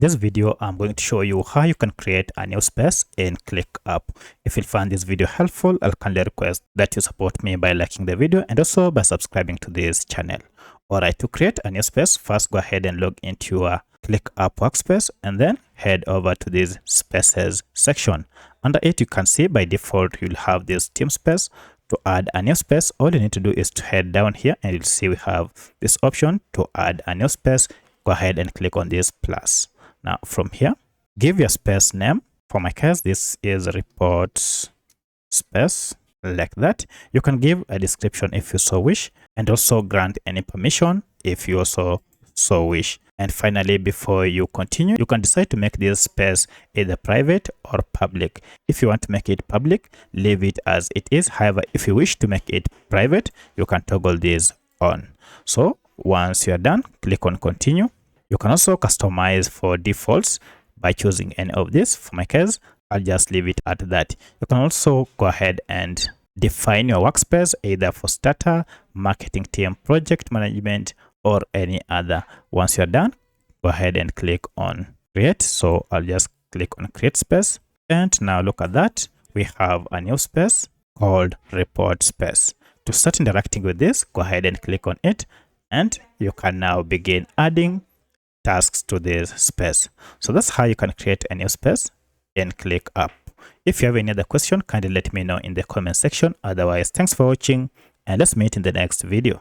This video, I'm going to show you how you can create a new space in ClickUp. If you find this video helpful, I'll kindly request that you support me by liking the video and also by subscribing to this channel. Alright, to create a new space, first go ahead and log into your ClickUp workspace and then head over to this spaces section. Under it, you can see by default, you'll have this team space. To add a new space, all you need to do is to head down here and you'll see we have this option to add a new space. Go ahead and click on this plus. Now from here, give your space name. For my case, this is report space, like that. You can give a description if you so wish, and also grant any permission if you also so wish. And finally, before you continue, you can decide to make this space either private or public. If you want to make it public, leave it as it is. However, if you wish to make it private, you can toggle this on. So once you are done, click on continue. You can also customize for defaults by choosing any of this. For my case, I'll just leave it at that. You can also go ahead and define your workspace either for starter, marketing team, project management, or any other. Once you're done, go ahead and click on create. So I'll just click on create space. And now look at that. We have a new space called report space. To start interacting with this, go ahead and click on it. And you can now begin adding tasks to this space. So that's how you can create a new space in ClickUp. If you have any other question, kindly let me know in the comment section. Otherwise, thanks for watching and let's meet in the next video.